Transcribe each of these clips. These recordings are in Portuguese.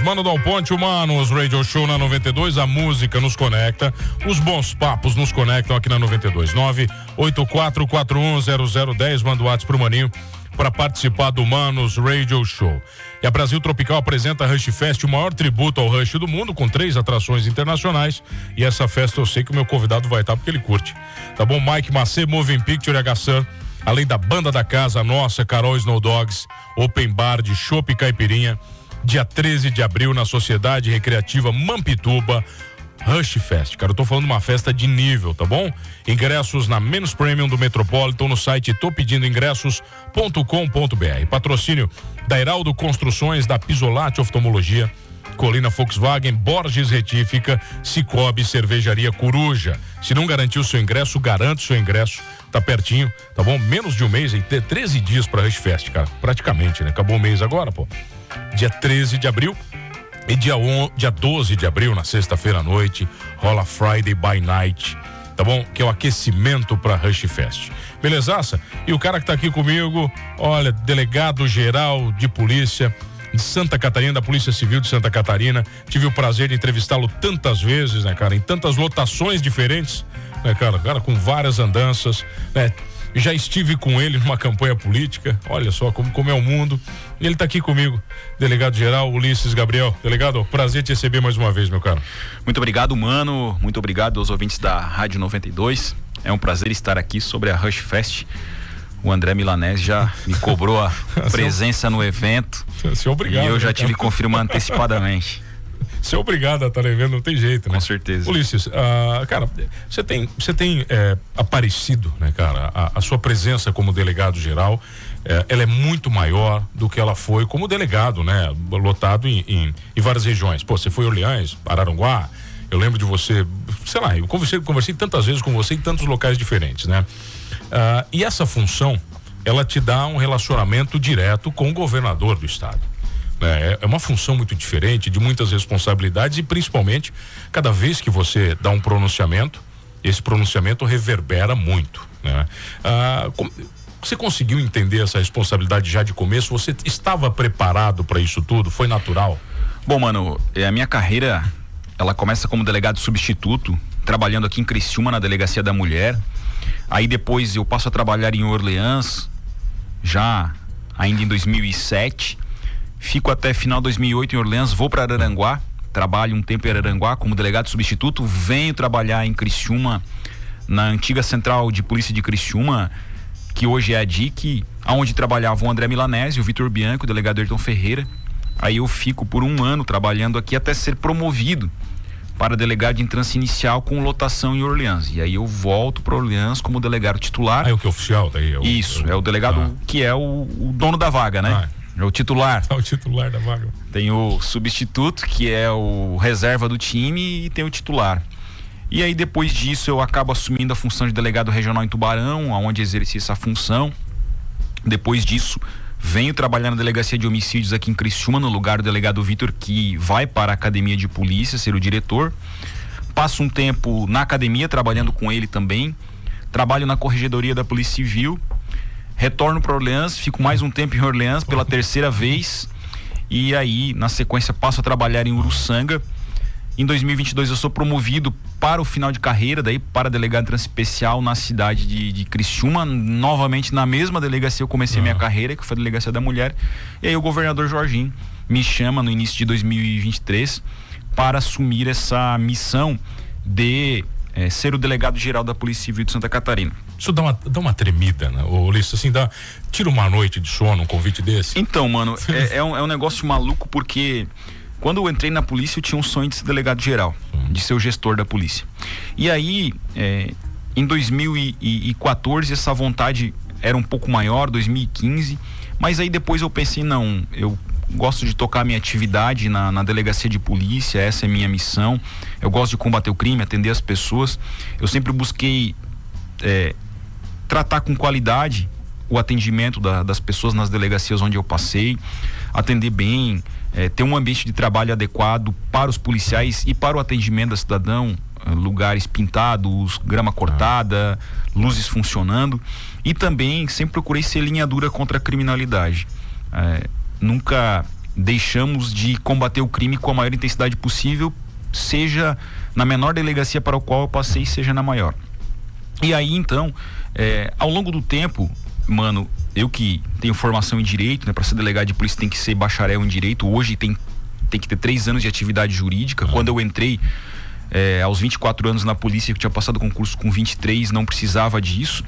Mano Dal Ponte, Humanos, Radio Show na 92, a música nos conecta, os bons papos nos conectam aqui na 92. 984410010, manda o WhatsApp pro Maninho para participar do Humanos Radio Show. E a Brasil Tropical apresenta a Rush Fest, o maior tributo ao Rush do mundo, com 3 atrações internacionais. E essa festa eu sei que o meu convidado vai estar porque ele curte. Tá bom? Mike Macê, Moving Picture e H-Sun, além da banda da casa nossa, Carol Snow Dogs, Open Bar de Chopp Caipirinha, dia 13 de abril na Sociedade Recreativa Mampituba, Rush Fest. Cara, eu tô falando de uma festa de nível, tá bom? Ingressos na Menos Premium do Metropolitan no site topedindoingressos.com.br. Patrocínio da Heraldo Construções, da Pisolati Oftalmologia, Colina Volkswagen, Borges Retífica, Cicobi, Cervejaria Coruja. Se não garantiu o seu ingresso, garante o seu ingresso. Tá pertinho, tá bom? Menos de um mês, aí 13 dias pra Rush Fest, cara. Praticamente, né? Acabou o mês agora, pô. Dia 13 de abril e dia 12 de abril, na sexta-feira à noite, rola Friday by Night, tá bom? Que é o aquecimento pra Rush Fest. Belezaça? E o cara que tá aqui comigo, olha, delegado geral de polícia de Santa Catarina, da Polícia Civil de Santa Catarina. Tive o prazer de entrevistá-lo tantas vezes, né, cara? Em tantas lotações diferentes, né, cara? Cara, com várias andanças, né? Já estive com ele numa campanha política, olha só como é o mundo. E ele tá aqui comigo, delegado geral Ulisses Gabriel. Delegado, prazer te receber mais uma vez, meu caro. Muito obrigado, mano. Muito obrigado aos ouvintes da Rádio 92. É um prazer estar aqui sobre a Rush Fest. O André Milanese já me cobrou a presença no evento. Você é obrigado. E eu já tive que confirmar antecipadamente. Você é obrigado a estar evento, não tem jeito, né? Com certeza. Ulisses, cara, você tem aparecido, né, cara? A sua presença como delegado geral, ela é muito maior do que ela foi como delegado, né? Lotado em várias regiões. Pô, você foi em Orleans, Araranguá. Eu lembro de você, sei lá, eu conversei tantas vezes com você em tantos locais diferentes, né? E essa função, ela te dá um relacionamento direto com o governador do estado. É uma função muito diferente, de muitas responsabilidades, e principalmente cada vez que você dá um pronunciamento, esse pronunciamento reverbera muito, né? Você conseguiu entender essa responsabilidade já de começo? Você estava preparado para isso tudo? Foi natural? Bom, mano, a minha carreira, ela começa como delegado substituto, trabalhando aqui em Criciúma, na Delegacia da Mulher. Aí depois eu passo a trabalhar em Orleans, já ainda em 2007. Fico até final de 2008 em Orleans, vou para Araranguá, trabalho um tempo em Araranguá como delegado substituto, venho trabalhar em Criciúma, na antiga Central de Polícia de Criciúma, que hoje é a DIC, onde trabalhavam o André Milanese, o Vitor Bianco, o delegado Ayrton Ferreira. Aí eu fico por um ano trabalhando aqui até ser promovido para delegado de entrância inicial com lotação em Orleans. E aí eu volto para Orleans como delegado titular. É o que é oficial daí? Isso, é o delegado que é o dono da vaga, né? É o titular. É o titular da vaga. Tem o substituto, que é o reserva do time, e tem o titular. E aí depois disso eu acabo assumindo a função de delegado regional em Tubarão, onde exerci essa função. Depois disso, venho trabalhar na Delegacia de Homicídios aqui em Criciúma, no lugar do delegado Vitor, que vai para a Academia de Polícia ser o diretor. Passo um tempo na academia, trabalhando com ele também. Trabalho na Corregedoria da Polícia Civil. Retorno para Orleans, fico mais um tempo em Orleans pela terceira vez. E aí, na sequência, passo a trabalhar em Uruçanga. Em 2022 eu sou promovido para o final de carreira, daí para delegado de trânsito especial na cidade de Criciúma, novamente na mesma delegacia eu comecei minha carreira, que foi a Delegacia da Mulher. E aí o governador Jorginho me chama no início de 2023 para assumir essa missão de ser o delegado geral da Polícia Civil de Santa Catarina. Isso dá uma tremida, né? Ulisses, assim, tira uma noite de sono um convite desse? Então, mano, é um negócio maluco, porque quando eu entrei na polícia eu tinha um sonho de ser delegado geral, de ser o gestor da polícia. E aí, em 2014 essa vontade era um pouco maior, 2015, mas aí depois eu pensei, não, eu gosto de tocar minha atividade na delegacia de polícia, essa é minha missão. Eu gosto de combater o crime, atender as pessoas. Eu sempre busquei tratar com qualidade o atendimento das pessoas nas delegacias onde eu passei, atender bem, ter um ambiente de trabalho adequado para os policiais e para o atendimento da cidadão, lugares pintados, grama cortada, luzes funcionando, e também sempre procurei ser linha dura contra a criminalidade. Nunca deixamos de combater o crime com a maior intensidade possível, seja na menor delegacia para o qual eu passei, seja na maior. E aí, então, ao longo do tempo, mano, eu que tenho formação em direito, né, para ser delegado de polícia tem que ser bacharel em direito. Hoje tem que ter 3 anos de atividade jurídica. Quando eu entrei aos 24 anos na polícia, que tinha passado concurso com 23, não precisava disso.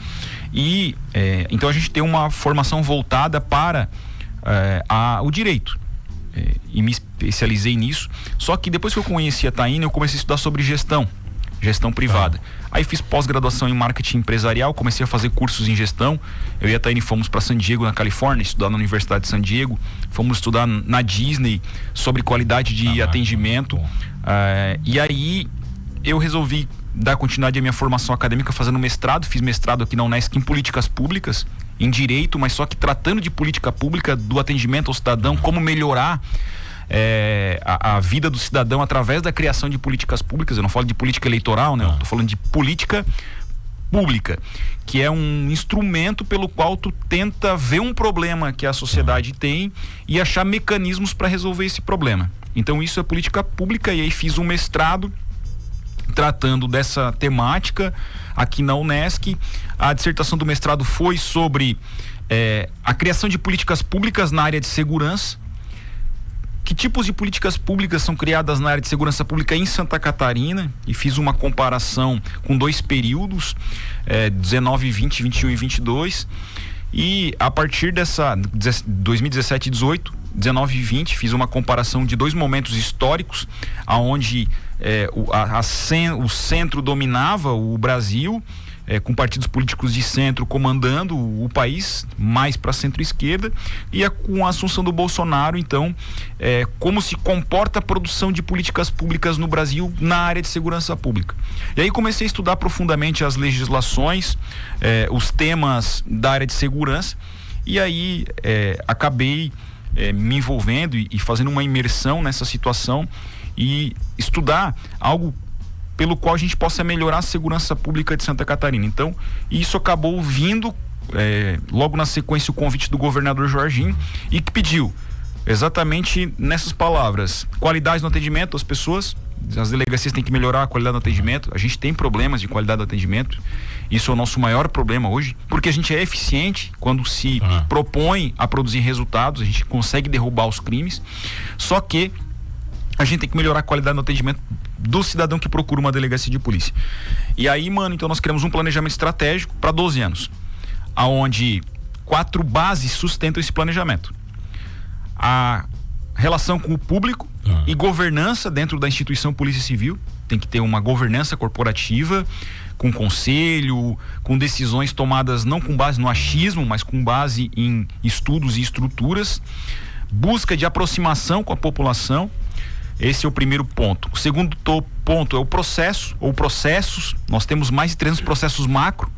E então a gente tem uma formação voltada para o direito. E me especializei nisso. Só que depois que eu conheci a Taína, eu comecei a estudar sobre gestão privada. Aí fiz pós-graduação em marketing empresarial, comecei a fazer cursos em gestão. Eu e a Taína fomos para San Diego, na Califórnia, estudar na Universidade de San Diego. Fomos estudar na Disney sobre qualidade de atendimento. E aí eu resolvi dar continuidade à minha formação acadêmica fazendo mestrado. Fiz mestrado aqui na Unesc em políticas públicas, em direito, mas só que tratando de política pública, do atendimento ao cidadão, como melhorar a vida do cidadão através da criação de políticas públicas. Eu não falo de política eleitoral, né? Eu tô falando de política pública, que é um instrumento pelo qual tu tenta ver um problema que a sociedade tem e achar mecanismos para resolver esse problema. Então isso é política pública, e aí fiz um mestrado tratando dessa temática aqui na Unesc. A dissertação do mestrado foi sobre a criação de políticas públicas na área de segurança. Que tipos de políticas públicas são criadas na área de segurança pública em Santa Catarina, e fiz uma comparação com 2 períodos, 19, 20, 21 e 22, e a partir dessa 2017 e 18, 19 e 20, fiz uma comparação de 2 momentos históricos, aonde o centro dominava o Brasil, com partidos políticos de centro comandando o país, mais para centro-esquerda, e com a assunção do Bolsonaro, então, como se comporta a produção de políticas públicas no Brasil na área de segurança pública. E aí comecei a estudar profundamente as legislações, os temas da área de segurança, e aí acabei me envolvendo e fazendo uma imersão nessa situação e estudar algo pelo qual a gente possa melhorar a segurança pública de Santa Catarina. Então, isso acabou vindo logo na sequência o convite do governador Jorginho, e que pediu exatamente nessas palavras: qualidade no atendimento às pessoas. As delegacias têm que melhorar a qualidade do atendimento. A gente tem problemas de qualidade do atendimento. Isso é o nosso maior problema hoje, porque a gente é eficiente quando se propõe a produzir resultados, a gente consegue derrubar os crimes, só que a gente tem que melhorar a qualidade no atendimento do cidadão que procura uma delegacia de polícia. E aí, mano, então nós criamos um planejamento estratégico para 12 anos, aonde 4 bases sustentam esse planejamento: a relação com o público e governança dentro da instituição Polícia Civil. Tem que ter uma governança corporativa, com conselho, com decisões tomadas não com base no achismo, mas com base em estudos e estruturas. Busca de aproximação com a população. Esse é o primeiro ponto. O segundo ponto é o processo, ou processos. Nós temos mais de 300 processos macro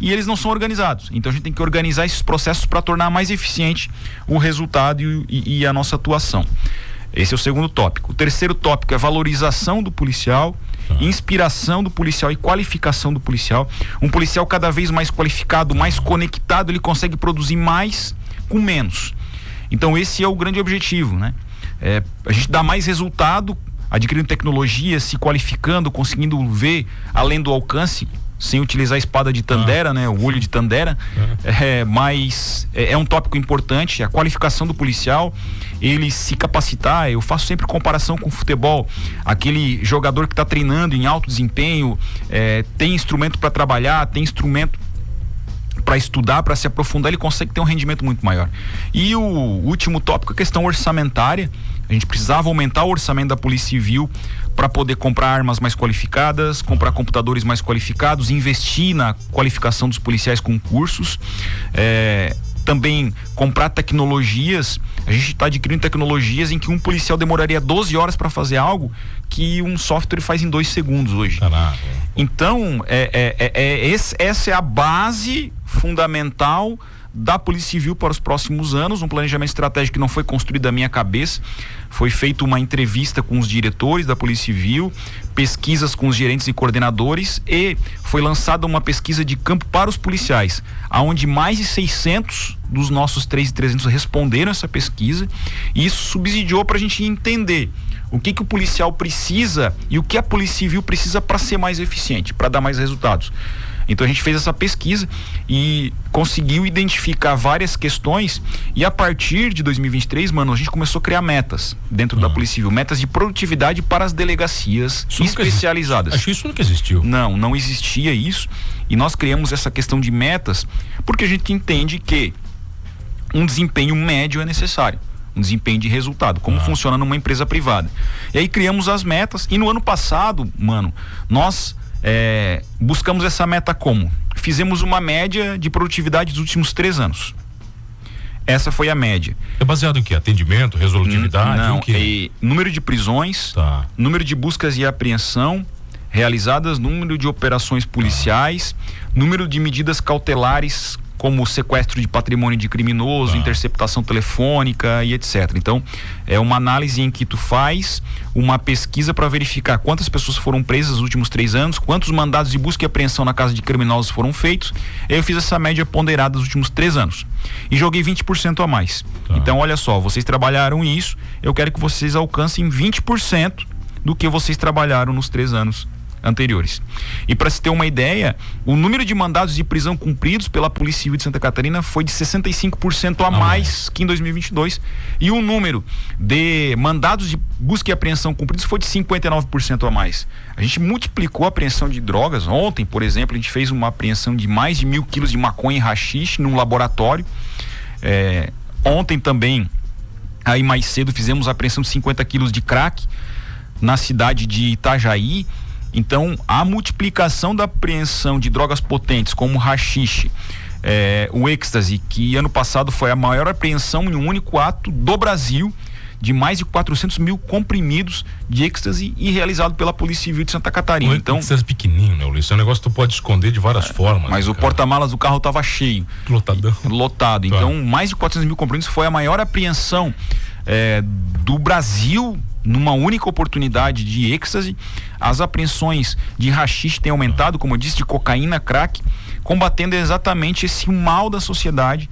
e eles não são organizados. Então a gente tem que organizar esses processos para tornar mais eficiente o resultado e a nossa atuação. Esse é o segundo tópico. O terceiro tópico é valorização do policial, inspiração do policial e qualificação do policial. Um policial cada vez mais qualificado, mais conectado, ele consegue produzir mais com menos. Então esse é o grande objetivo, né? A gente dá mais resultado adquirindo tecnologia, se qualificando, conseguindo ver além do alcance, sem utilizar a espada de Tandera, né? O olho de Tandera. Mas é um tópico importante, a qualificação do policial, ele se capacitar. Eu faço sempre comparação com o futebol. Aquele jogador que está treinando em alto desempenho, tem instrumento para trabalhar, tem instrumento para estudar, para se aprofundar, ele consegue ter um rendimento muito maior. E o último tópico é a questão orçamentária. A gente precisava aumentar o orçamento da Polícia Civil para poder comprar armas mais qualificadas, comprar computadores mais qualificados, investir na qualificação dos policiais com cursos, também comprar tecnologias. A gente está adquirindo tecnologias em que um policial demoraria 12 horas para fazer algo que um software faz em 2 segundos hoje. Caraca. Então, essa é a base fundamental da Polícia Civil para os próximos anos, um planejamento estratégico que não foi construído da minha cabeça. Foi feita uma entrevista com os diretores da Polícia Civil, pesquisas com os gerentes e coordenadores, e foi lançada uma pesquisa de campo para os policiais, aonde mais de 600 dos nossos 3.300 responderam essa pesquisa, e isso subsidiou para a gente entender o que o policial precisa e o que a Polícia Civil precisa para ser mais eficiente, para dar mais resultados. Então a gente fez essa pesquisa e conseguiu identificar várias questões, e a partir de 2023, mano, a gente começou a criar metas dentro da Polícia Civil, metas de produtividade para as delegacias especializadas. Acho que isso nunca existiu. Não existia isso, e nós criamos essa questão de metas porque a gente entende que um desempenho médio é necessário, um desempenho de resultado, como funciona numa empresa privada. E aí criamos as metas, e no ano passado, mano, nós buscamos essa meta como? Fizemos uma média de produtividade dos últimos 3 anos. Essa foi a média. É baseado em quê? Atendimento, resolutividade? Não, número de prisões, número de buscas e apreensão realizadas, número de operações policiais, número de medidas cautelares, como sequestro de patrimônio de criminoso, interceptação telefônica e etc. Então, é uma análise em que tu faz uma pesquisa para verificar quantas pessoas foram presas nos últimos 3 anos, quantos mandados de busca e apreensão na casa de criminosos foram feitos. Eu fiz essa média ponderada dos últimos 3 anos e joguei 20% a mais. Então, olha só, vocês trabalharam isso, eu quero que vocês alcancem 20% do que vocês trabalharam nos 3 anos anteriores. E para se ter uma ideia, o número de mandados de prisão cumpridos pela Polícia Civil de Santa Catarina foi de 65% a mais que em 2022, e o número de mandados de busca e apreensão cumpridos foi de 59% a mais. A gente multiplicou a apreensão de drogas. Ontem, por exemplo, a gente fez uma apreensão de mais de 1.000 quilos de maconha e haxixe num laboratório. Ontem também, aí mais cedo, fizemos a apreensão de 50 quilos de crack na cidade de Itajaí. Então, a multiplicação da apreensão de drogas potentes como o haxixe, o êxtase, que ano passado foi a maior apreensão em um único ato do Brasil, de mais de 400 mil comprimidos de êxtase, e realizado pela Polícia Civil de Santa Catarina. Então, êxtase pequenininho, né, Ulisses? É um negócio que tu pode esconder de várias formas. Mas o porta-malas do carro estava cheio. Lotado. Então, mais de 400 mil comprimidos foi a maior apreensão do Brasil numa única oportunidade de êxtase. As apreensões de haxixe têm aumentado, como eu disse, de cocaína, crack, combatendo exatamente esse mal da sociedade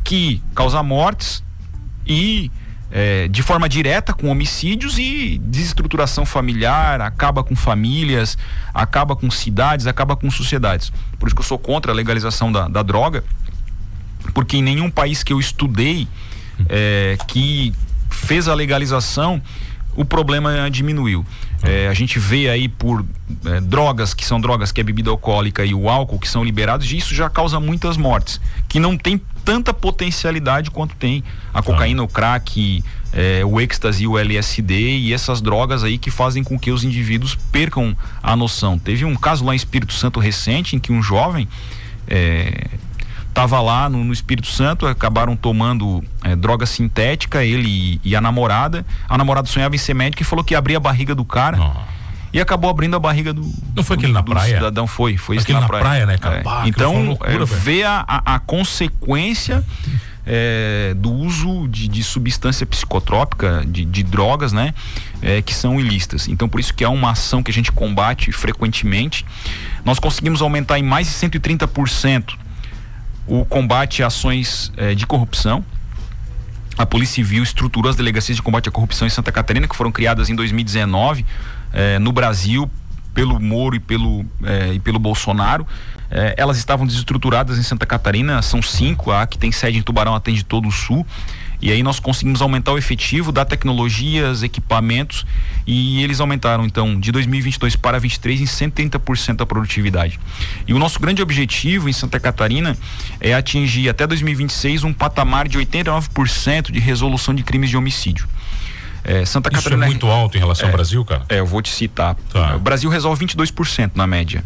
que causa mortes e de forma direta com homicídios e desestruturação familiar, acaba com famílias, acaba com cidades, acaba com sociedades. Por isso que eu sou contra a legalização da droga, porque em nenhum país que eu estudei que fez a legalização, o problema diminuiu. A gente vê aí por drogas, que são drogas que é bebida alcoólica, e o álcool, que são liberados, e isso já causa muitas mortes, que não tem tanta potencialidade quanto tem a cocaína, o crack, o êxtase, o LSD e essas drogas aí que fazem com que os indivíduos percam a noção. Teve um caso lá em Espírito Santo recente, em que um jovem estava lá no Espírito Santo, acabaram tomando droga sintética, ele e a namorada. A namorada sonhava em ser médica e falou que ia abrir a barriga do cara. E acabou abrindo a barriga do... Não foi aquele na praia? Cidadão, foi isso na praia, né, cara? Então, loucura, vê a consequência do uso de substância psicotrópica, de drogas, né? Que são ilícitas. Então, por isso que é uma ação que a gente combate frequentemente. Nós conseguimos aumentar em mais de 130% o combate a ações de corrupção. A Polícia Civil estruturou as delegacias de combate à corrupção em Santa Catarina, que foram criadas em 2019 no Brasil pelo Moro e pelo Bolsonaro. Elas estavam desestruturadas em Santa Catarina, são 5, a que tem sede em Tubarão atende todo o sul. E aí nós conseguimos aumentar o efetivo, dar tecnologias, equipamentos, e eles aumentaram então de 2022 para 2023 em 130% a produtividade. E o nosso grande objetivo em Santa Catarina é atingir até 2026 um patamar de 89% de resolução de crimes de homicídio. Santa Catarina é muito alto em relação ao Brasil, cara? Eu vou te citar. O Brasil resolve 22% na média.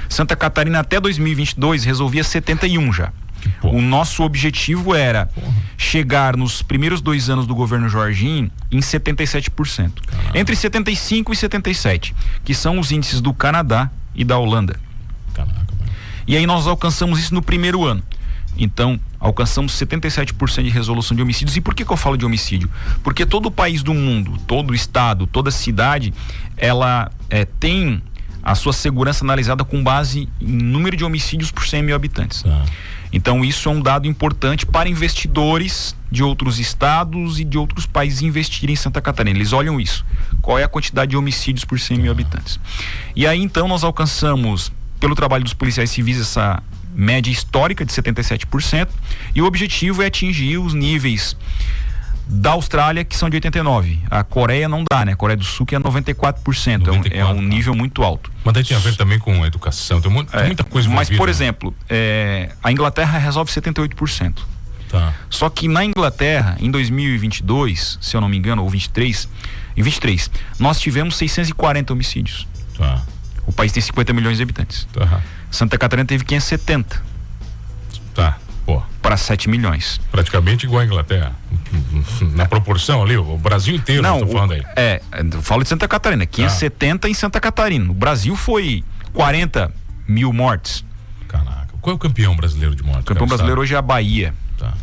Santa Catarina até 2022 resolvia 71% já. O nosso objetivo era chegar nos primeiros 2 anos do governo Jorginho em 77%. Entre 75% e 77%, que são os índices do Canadá e da Holanda. E aí nós alcançamos isso no primeiro ano. Então, alcançamos 77% de resolução de homicídios. E por que eu falo de homicídio? Porque todo país do mundo, todo estado, toda cidade, ela tem a sua segurança analisada com base em número de homicídios por 100 mil habitantes. Então isso é um dado importante para investidores de outros estados e de outros países investirem em Santa Catarina. Eles olham isso. Qual é a quantidade de homicídios por 100 mil habitantes? E aí então nós alcançamos, pelo trabalho dos policiais civis, essa média histórica de 77%, e o objetivo é atingir os níveis da Austrália, que são de 89%. A Coreia não dá, né? A Coreia do Sul, que é 94%. 94%. É um nível muito alto. Mas daí tem a ver também com a educação, tem muita coisa envolvida. Mas, por exemplo, a Inglaterra resolve 78%. Tá. Só que na Inglaterra, em 2022, se eu não me engano, ou 23, em 23, nós tivemos 640 homicídios. Tá. O país tem 50 milhões de habitantes. Tá. Santa Catarina teve 570. Tá. Para 7 milhões. Praticamente igual a Inglaterra. Na proporção ali, o Brasil inteiro, não, estou falando aí. Eu falo de Santa Catarina, 570 em Santa Catarina. O Brasil foi 40 mil mortes. Caraca. Qual é o campeão brasileiro de mortes? O campeão brasileiro hoje é a Bahia. Tá.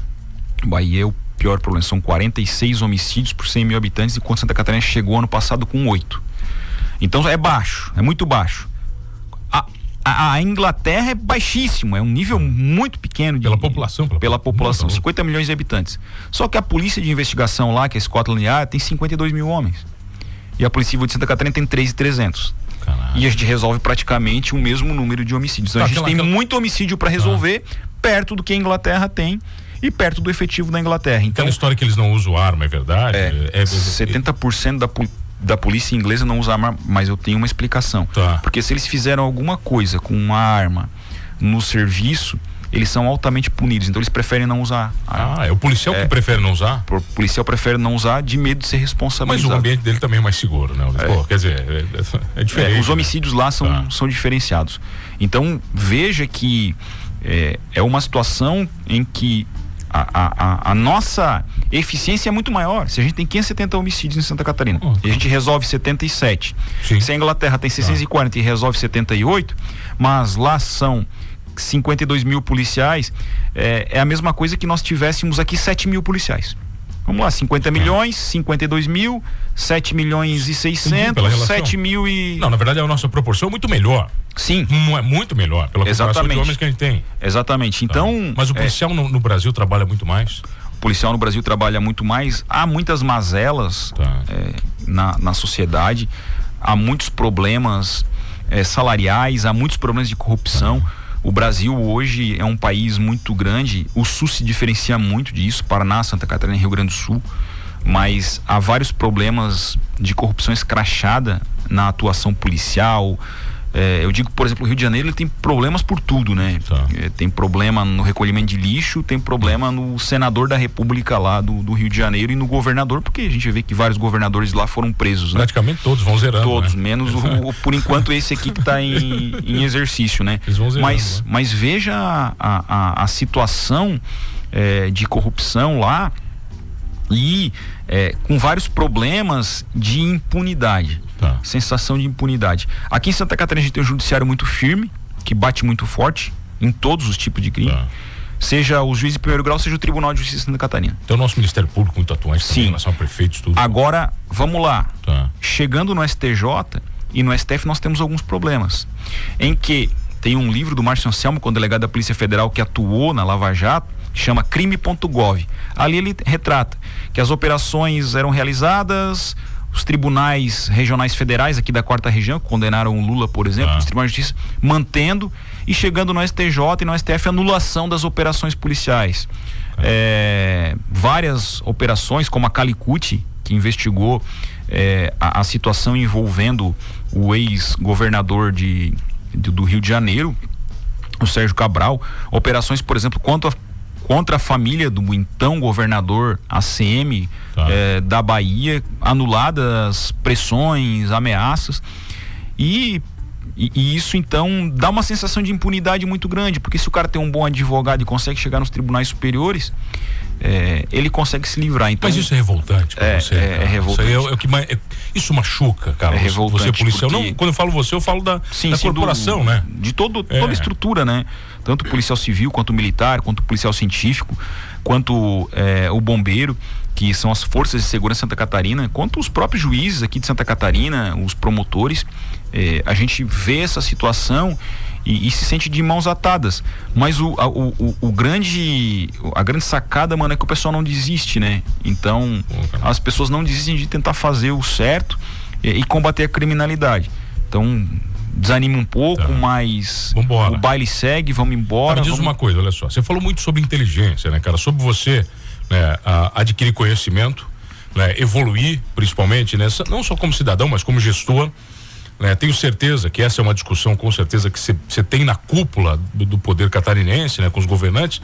Bahia é o pior problema, são 46 homicídios por 100 mil habitantes, enquanto Santa Catarina chegou ano passado com 8. Então é baixo, é muito baixo. A Inglaterra é baixíssimo, é um nível muito pequeno. Pela população? Pela população, 50 milhões de habitantes. Só que a polícia de investigação lá, que é a Scotland Yard, tem 52 mil homens. E a polícia civil de Santa Catarina tem 3.300. E a gente resolve praticamente o mesmo número de homicídios. Então a gente tem muito homicídio para resolver, perto do que a Inglaterra tem e perto do efetivo da Inglaterra. Então, aquela história que eles não usam arma, é verdade? 70% da polícia inglesa não usa arma, mas eu tenho uma explicação. Tá. Porque se eles fizeram alguma coisa com uma arma no serviço, eles são altamente punidos, então eles preferem não usar arma. É o policial que prefere não usar? O policial prefere não usar de medo de ser responsabilizado. Mas o ambiente dele também é mais seguro, né? Quer dizer, é diferente. Os homicídios lá são diferenciados. Então veja que é uma situação em que a nossa eficiência é muito maior. Se a gente tem 570 homicídios em Santa Catarina e a gente resolve 77, sim. Se a Inglaterra tem 640 e resolve 78, mas lá são 52 mil policiais, é a mesma coisa que nós tivéssemos aqui 7 mil policiais. Vamos lá, 50 milhões, 52 mil, 7 milhões e 600, 7 mil e... Não, na verdade a nossa proporção é muito melhor. Sim. É muito melhor, pela proporção de homens que a gente tem. Exatamente. Então... Mas o policial no Brasil trabalha muito mais? O policial no Brasil trabalha muito mais. Há muitas mazelas na sociedade, há muitos problemas salariais, há muitos problemas de corrupção. O Brasil hoje é um país muito grande, o Sul se diferencia muito disso, Paraná, Santa Catarina e Rio Grande do Sul, mas há vários problemas de corrupção escrachada na atuação policial. Eu digo, por exemplo, o Rio de Janeiro ele tem problemas por tudo, né? Tem problema no recolhimento de lixo, tem problema no senador da República lá do Rio de Janeiro e no governador, porque a gente vê que vários governadores lá foram presos, né? Praticamente todos vão zerando. Todos, né? Menos por enquanto esse aqui que está em exercício, né? Eles vão zerando, mas veja a situação de corrupção lá e com vários problemas de impunidade. Sensação de impunidade. Aqui em Santa Catarina a gente tem um judiciário muito firme, que bate muito forte em todos os tipos de crime. Seja o juiz de primeiro grau, seja o Tribunal de Justiça de Santa Catarina. Tem o nosso Ministério Público muito atuante também, em relação a prefeitos, tudo. Agora, vamos lá. Chegando no STJ e no STF nós temos alguns problemas. Em que tem um livro do Márcio Anselmo, com o delegado da Polícia Federal que atuou na Lava Jato, que chama crime.gov. Ali ele retrata que as operações eram realizadas, os tribunais regionais federais aqui da 4ª região, que condenaram o Lula, por exemplo, os tribunais de justiça, mantendo e chegando no STJ e no STF, anulação das operações policiais. Várias operações, como a Calicut, que investigou a situação envolvendo o ex-governador do Rio de Janeiro, o Sérgio Cabral, operações, por exemplo, contra a família do então governador ACM da Bahia, anuladas pressões, ameaças, e E isso, então, dá uma sensação de impunidade muito grande, porque se o cara tem um bom advogado e consegue chegar nos tribunais superiores, ele consegue se livrar. Então, mas isso é revoltante pra você? É revoltante. Isso, o que mais, isso machuca, cara. É revoltante. Você policial. Porque... Não, quando eu falo você, eu falo da corporação, né? De toda a estrutura, né? Tanto o policial civil, quanto o militar, quanto o policial científico, quanto o bombeiro, que são as forças de segurança de Santa Catarina, quanto os próprios juízes aqui de Santa Catarina, os promotores. A gente vê essa situação e se sente de mãos atadas. Mas a grande sacada, mano, é que o pessoal não desiste, né? Então, as pessoas não desistem de tentar fazer o certo e combater a criminalidade. Então, desanima um pouco, mas vambora. O baile segue, vamos embora. Me diz uma coisa, olha só, você falou muito sobre inteligência, né, cara? Sobre você, né, adquirir conhecimento, né, evoluir, principalmente, né, não só como cidadão, mas como gestor. Tenho certeza que essa é uma discussão, com certeza, que você tem na cúpula do poder catarinense, né, com os governantes.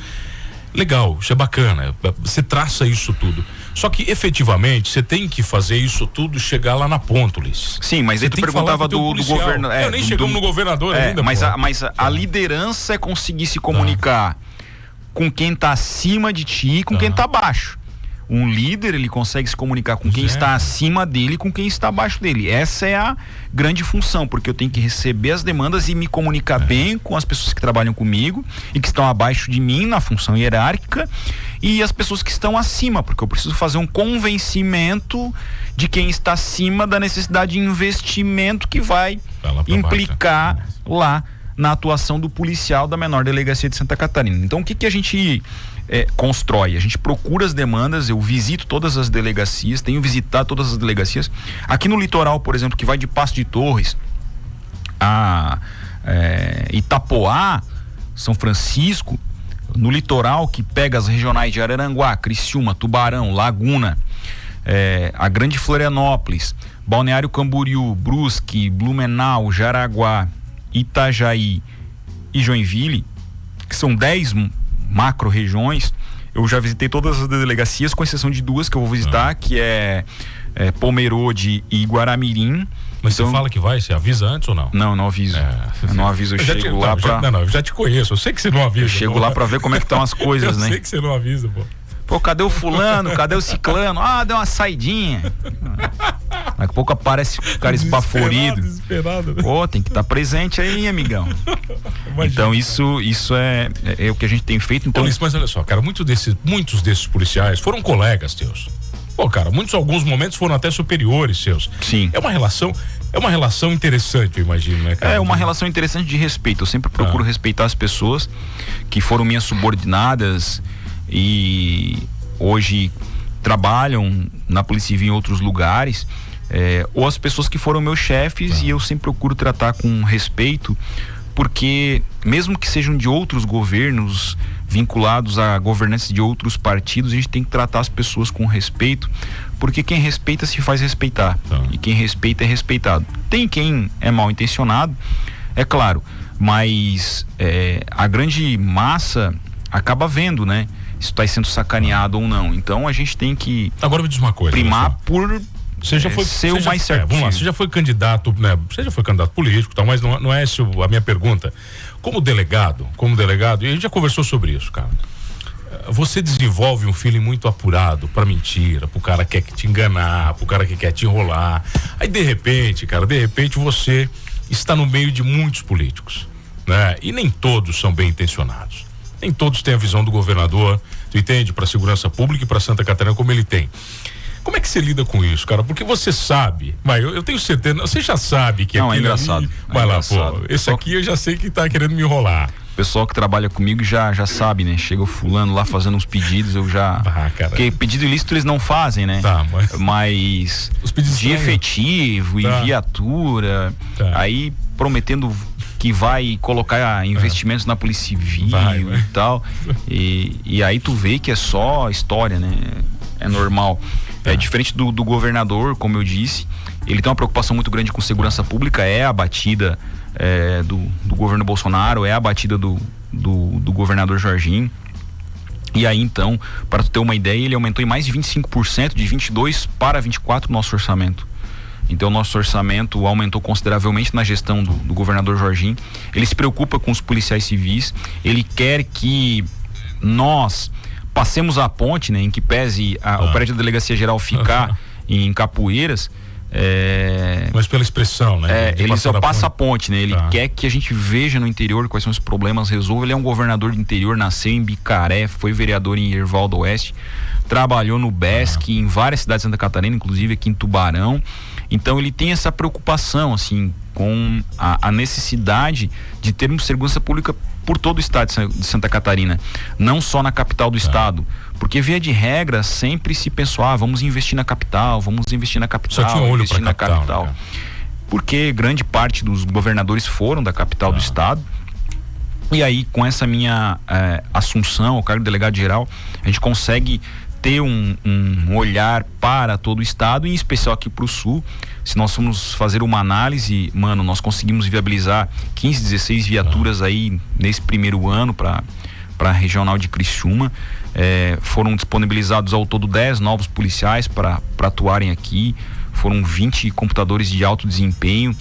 Legal, isso é bacana, você traça isso tudo. Só que efetivamente você tem que fazer isso tudo e chegar lá na ponta, Ulisses. Sim, mas aí tu perguntava do governo. Nem chegamos no governador ainda. Mas a liderança é conseguir se comunicar com quem está acima de ti e com quem está abaixo. Um líder, ele consegue se comunicar com quem está acima dele e com quem está abaixo dele. Essa é a grande função, porque eu tenho que receber as demandas e me comunicar bem com as pessoas que trabalham comigo e que estão abaixo de mim na função hierárquica, e as pessoas que estão acima, porque eu preciso fazer um convencimento de quem está acima da necessidade de investimento que vai implicar lá na atuação do policial da menor delegacia de Santa Catarina. Então, o que a gente constrói? A gente procura as demandas, eu visito todas as delegacias, tenho visitado todas as delegacias. Aqui no litoral, por exemplo, que vai de Passo de Torres a Itapoá, São Francisco, no litoral que pega as regionais de Araranguá, Criciúma, Tubarão, Laguna, a Grande Florianópolis, Balneário Camboriú, Brusque, Blumenau, Jaraguá, Itajaí e Joinville, que são 10 macro-regiões. Eu já visitei todas as delegacias, com exceção de 2 que eu vou visitar, que é Pomerode e Guaramirim. Mas então, você fala que vai, você avisa antes ou não? Não aviso. Eu não aviso, eu chego lá pra... eu já te conheço, eu sei que você não avisa. Eu chego lá pra ver como é que estão as coisas, né? Eu sei que você não avisa, pô. Pô, cadê o fulano? Cadê o ciclano? Deu uma saidinha. Daqui a pouco aparece o cara esbaforido. Desesperado, né? Pô, tem que estar presente aí, amigão. Então isso é o que a gente tem feito. Então, mas olha só, cara, muitos desses policiais foram colegas teus. Pô, cara, alguns momentos foram até superiores seus. Sim. É uma relação interessante, eu imagino, né, cara? É uma relação interessante de respeito. Eu sempre procuro respeitar as pessoas que foram minhas subordinadas e hoje trabalham na Polícia Civil em outros lugares, ou as pessoas que foram meus chefes, e eu sempre procuro tratar com respeito, porque mesmo que sejam de outros governos, vinculados a governantes de outros partidos, a gente tem que tratar as pessoas com respeito, porque quem respeita se faz respeitar, e quem respeita é respeitado. Tem quem é mal intencionado, é claro, mas a grande massa acaba vendo, né, se está sendo sacaneado ou não. Então a gente tem que agora me diz uma coisa, primar por ser o mais certo. Vamos lá, você já foi candidato, né? Você já foi candidato político, tal, mas não é essa a minha pergunta. Como delegado, e a gente já conversou sobre isso, cara. Você desenvolve um feeling muito apurado pra mentira, pro cara que quer te enganar, pro cara que quer te enrolar. Aí de repente você está no meio de muitos políticos, né? E nem todos são bem intencionados. Nem todos têm a visão do governador, tu entende? Para a segurança pública e para Santa Catarina como ele tem. Como é que você lida com isso, cara? Porque você sabe, eu tenho certeza, você já sabe que não, é engraçado. Vai lá, pô, esse aqui eu já sei que tá querendo me enrolar. O pessoal que trabalha comigo já sabe, né? Chega o fulano lá fazendo uns pedidos, eu já... Porque pedido ilícito eles não fazem, né? Mas os pedidos de efetivo e viatura, aí prometendo que vai colocar investimentos na Polícia Civil e tal. E aí tu vê que é só história, né? É normal. É diferente do governador, como eu disse. Ele tem uma preocupação muito grande com segurança pública. É a batida do governo Bolsonaro, é a batida do governador Jorginho. E aí então, para tu ter uma ideia, ele aumentou em mais de 25%, de 22 para 24 o nosso orçamento. Então nosso orçamento aumentou consideravelmente na gestão do governador Jorginho. Ele se preocupa com os policiais civis, ele quer que nós passemos a ponte, né, em que pese o prédio da Delegacia Geral ficar em Capoeiras. Mas pela expressão, né? Ele só passa a ponte, né? Ele quer que a gente veja no interior quais são os problemas, resolva. Ele é um governador do interior, nasceu em Bicaré, foi vereador em Herval do Oeste, trabalhou no BESC, em várias cidades de Santa Catarina, inclusive aqui em Tubarão. Então ele tem essa preocupação, assim, com a necessidade de termos segurança pública por todo o estado de Santa Catarina, não só na capital do estado, porque via de regra sempre se pensou, vamos investir na capital, só tinha olho investir na capital, né? Porque grande parte dos governadores foram da capital do estado. E aí, com essa minha assunção ao cargo de delegado geral, a gente consegue ter um olhar para todo o estado, em especial aqui para o sul. Se nós formos fazer uma análise, mano, nós conseguimos viabilizar 15, 16 viaturas aí nesse primeiro ano para a regional de Criciúma. Foram disponibilizados ao todo 10 novos policiais para atuarem aqui. Foram 20 computadores de alto desempenho.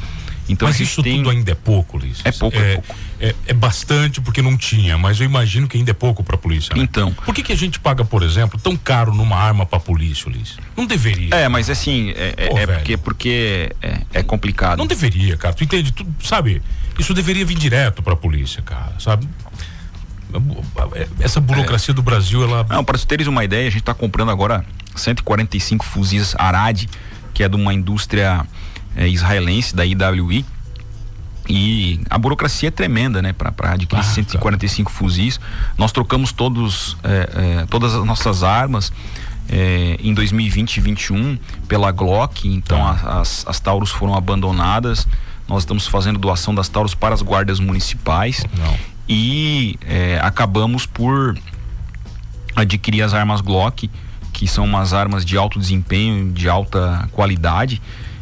Então, mas isso tudo ainda é pouco, Ulisses? É pouco. É bastante porque não tinha, mas eu imagino que ainda é pouco para a polícia, né? Então. Por que a gente paga, por exemplo, tão caro numa arma para a polícia, Ulisses? Não deveria. Mas assim, porque é complicado. Não deveria, cara. Tu entende? Tu sabe? Isso deveria vir direto para a polícia, cara, sabe? Essa burocracia do Brasil, ela... Não, para vocês terem uma ideia, a gente está comprando agora 145 fuzis Arad, que é de uma indústria israelense, da IWI, e a burocracia é tremenda, né, para adquirir 145 fuzis. Nós trocamos todas as nossas armas em 2020 e 2021 pela Glock, então as Taurus foram abandonadas. Nós estamos fazendo doação das Taurus para as guardas municipais. E acabamos por adquirir as armas Glock, que são umas armas de alto desempenho, de alta qualidade,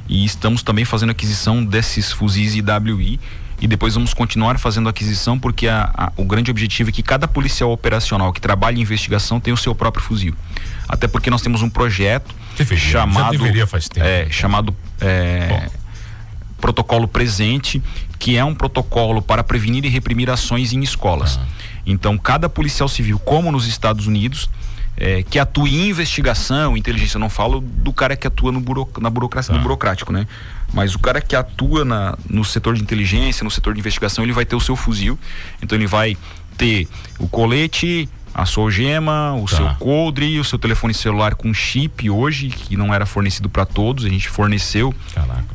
e estamos também fazendo aquisição desses fuzis IWI, e depois vamos continuar fazendo aquisição, porque o grande objetivo é que cada policial operacional que trabalha em investigação tenha o seu próprio fuzil. Até porque nós temos um projeto chamado Protocolo Presente, que é um protocolo para prevenir e reprimir ações em escolas. Então, cada policial civil, como nos Estados Unidos, que atua em investigação, inteligência, eu não falo do cara que atua na burocracia, no burocrático, né? Mas o cara que atua no setor de inteligência, no setor de investigação, ele vai ter o seu fuzil. Então ele vai ter o colete, a sua algema, o seu coldre, o seu telefone celular com chip hoje, que não era fornecido para todos, a gente forneceu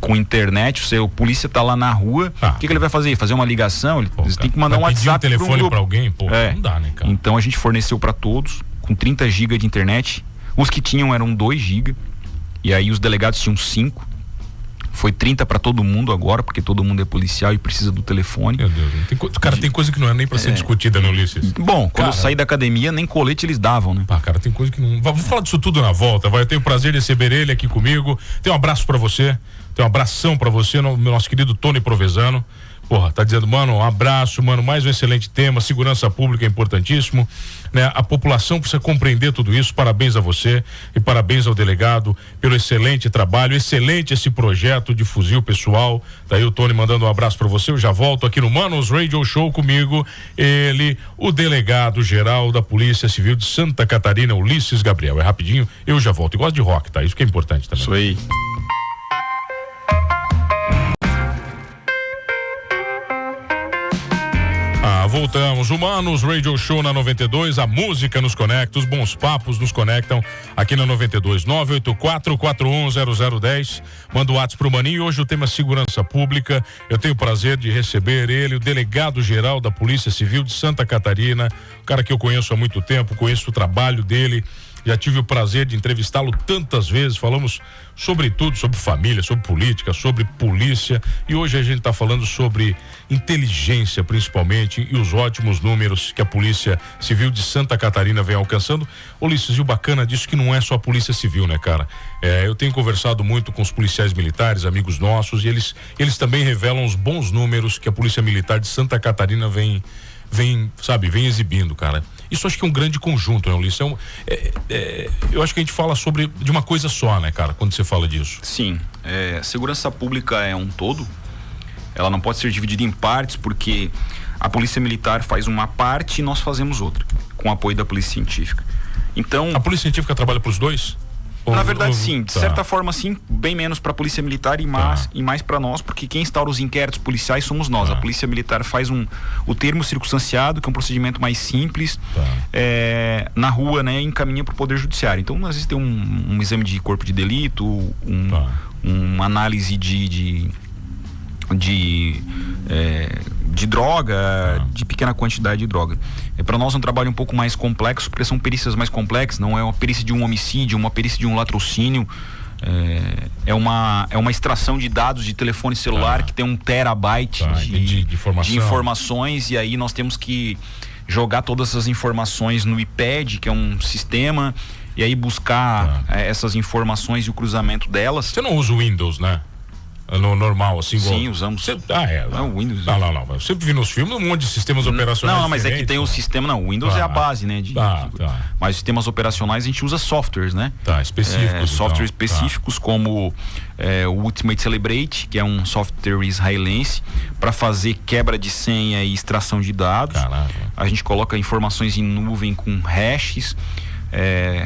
com internet. O polícia tá lá na rua, o que ele vai fazer? Fazer uma ligação? Ele tem que mandar um WhatsApp, pedir um telefone para alguém? Não dá, né, cara? Então a gente forneceu para todos, com 30 GB de internet. Os que tinham eram 2 GB, e aí os delegados tinham 5. Foi 30 para todo mundo agora, porque todo mundo é policial e precisa do telefone. Meu Deus, tem coisa que não é nem para ser discutida, né, Ulisses? Bom, quando eu saí da academia, nem colete eles davam, né? Cara, tem coisa que não... Vamos falar disso tudo na volta, eu tenho o prazer de receber ele aqui comigo. Tem um abraço para você, tem um abração para você, meu nosso querido Tony Provenzano. Tá dizendo, mano, um abraço, mano, mais um excelente tema, segurança pública é importantíssimo, né? A população precisa compreender tudo isso. Parabéns a você e parabéns ao delegado pelo excelente trabalho, excelente esse projeto de fuzil pessoal. Daí o Tony mandando um abraço para você. Eu já volto aqui no Manos Radio Show comigo, ele, o delegado geral da Polícia Civil de Santa Catarina, Ulisses Gabriel. É rapidinho, eu já volto. Eu gosto de rock, tá? Isso que é importante também. Isso aí. Voltamos, Humanos Radio Show na 92, a música nos conecta, os bons papos nos conectam aqui na 92, 984-410010, manda o WhatsApp pro Maninho. Hoje o tema é segurança pública. Eu tenho o prazer de receber ele, o delegado geral da Polícia Civil de Santa Catarina, um cara que eu conheço há muito tempo, conheço o trabalho dele. Já tive o prazer de entrevistá-lo tantas vezes, falamos sobre tudo, sobre família, sobre política, sobre polícia, e hoje a gente está falando sobre inteligência principalmente e os ótimos números que a Polícia Civil de Santa Catarina vem alcançando. Ulisses, e o bacana disso que não é só a Polícia Civil, né, cara? Eu tenho conversado muito com os policiais militares, amigos nossos, e eles também revelam os bons números que a Polícia Militar de Santa Catarina vem vem exibindo, cara. Isso acho que é um grande conjunto, né, Ulisses? Eu acho que a gente fala de uma coisa só, né, cara, quando você fala disso. Sim. Segurança pública é um todo. Ela não pode ser dividida em partes, porque a Polícia Militar faz uma parte e nós fazemos outra, com o apoio da Polícia Científica. Então, a Polícia Científica trabalha para os dois? Na verdade, sim. De certa forma, sim. Bem menos para a Polícia Militar e mais para nós, porque quem instaura os inquéritos policiais somos nós. A Polícia Militar faz o termo circunstanciado, que é um procedimento mais simples, na rua, né, encaminha para o Poder Judiciário. Então, às vezes tem um exame de corpo de delito, uma análise de droga, de pequena quantidade de droga. Para nós é um trabalho um pouco mais complexo, porque são perícias mais complexas, não é uma perícia de um homicídio, uma perícia de um latrocínio, é uma extração de dados de telefone celular que tem 1 terabyte de informações, e aí nós temos que jogar todas essas informações no iPad, que é um sistema, e aí buscar essas informações e o cruzamento delas. Você não usa o Windows, né? No normal, assim. Sim, usamos. Não, Windows. Não. Eu sempre vi nos filmes um monte de sistemas operacionais. Não, mas é que tem o sistema. Não, o Windows é a base, né? Mas sistemas operacionais a gente usa softwares, né? Específicos. Softwares específicos, como o Ultimate Celebrate, que é um software israelense, para fazer quebra de senha e extração de dados. A gente coloca informações em nuvem com hashes.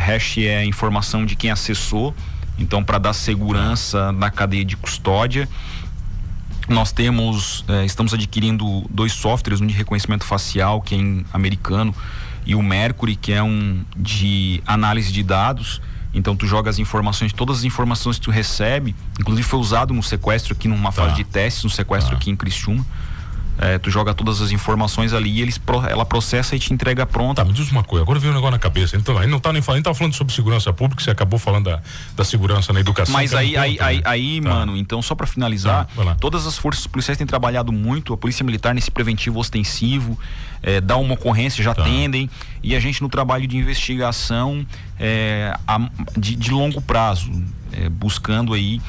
Hash é a informação de quem acessou. Então, para dar segurança na cadeia de custódia, nós estamos adquirindo 2 softwares, um de reconhecimento facial, que é americano, e o Mercury, que é um de análise de dados. Então, tu joga as informações, todas as informações que tu recebe, inclusive foi usado no sequestro aqui, numa fase de testes, no sequestro aqui em Criciúma. Tu joga todas as informações ali e ela processa e te entrega pronta. Me diz uma coisa, agora veio um negócio na cabeça. Então, aí não tá nem falando, a gente tava falando sobre segurança pública, você acabou falando da segurança na educação. Mas mano, então só para finalizar, todas as forças policiais têm trabalhado muito, a Polícia Militar nesse preventivo ostensivo, dá uma ocorrência, já atendem, e a gente no trabalho de investigação de longo prazo, buscando aí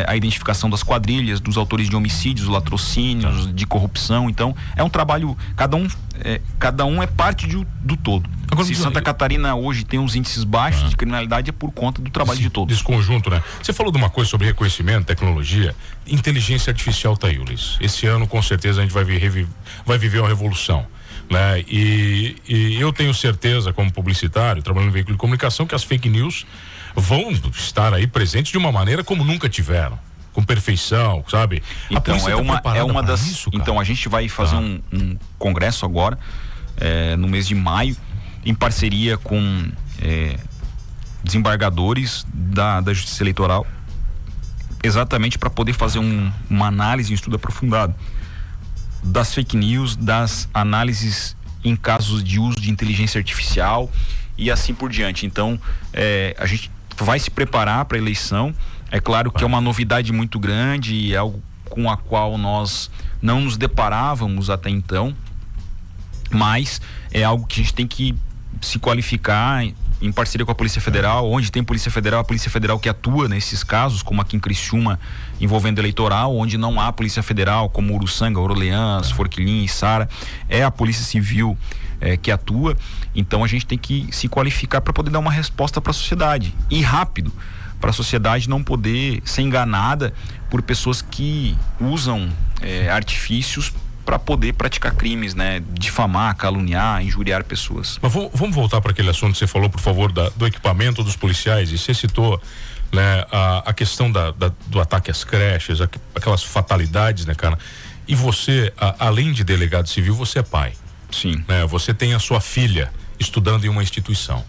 a identificação das quadrilhas, dos autores de homicídios, latrocínios, de corrupção. Então é um trabalho, cada um é parte do todo. Agora, se Santa Catarina hoje tem uns índices baixos de criminalidade, é por conta do trabalho de todos. Desse conjunto, né? Você falou de uma coisa sobre reconhecimento, tecnologia, inteligência artificial, Ulisses. Esse ano com certeza a gente vai viver uma revolução, né? E eu tenho certeza, como publicitário, trabalhando em veículo de comunicação, que as fake news vão estar aí presentes de uma maneira como nunca tiveram, com perfeição, sabe? Então é uma das. Isso, então a gente vai fazer um congresso agora, no mês de maio, em parceria com desembargadores da Justiça Eleitoral, exatamente para poder fazer uma análise, um estudo aprofundado das fake news, das análises em casos de uso de inteligência artificial e assim por diante. Então a gente vai se preparar para a eleição. É claro que é uma novidade muito grande e é algo com a qual nós não nos deparávamos até então, mas é algo que a gente tem que se qualificar em parceria com a Polícia Federal, onde tem Polícia Federal, a Polícia Federal que atua nesses casos, como aqui em Criciúma, envolvendo eleitoral, onde não há Polícia Federal, como Uruçanga, Orleans, Forquilim e Sara, é a Polícia Civil que atua. Então a gente tem que se qualificar para poder dar uma resposta para a sociedade, e rápido, para a sociedade não poder ser enganada por pessoas que usam artifícios para poder praticar crimes, né? Difamar, caluniar, injuriar pessoas. Mas vamos voltar para aquele assunto que você falou, por favor, do equipamento dos policiais, e você citou, né, a questão do ataque às creches, aquelas fatalidades, né, cara? E você, além de delegado civil, você é pai. Sim. Né? Você tem a sua filha estudando em uma instituição,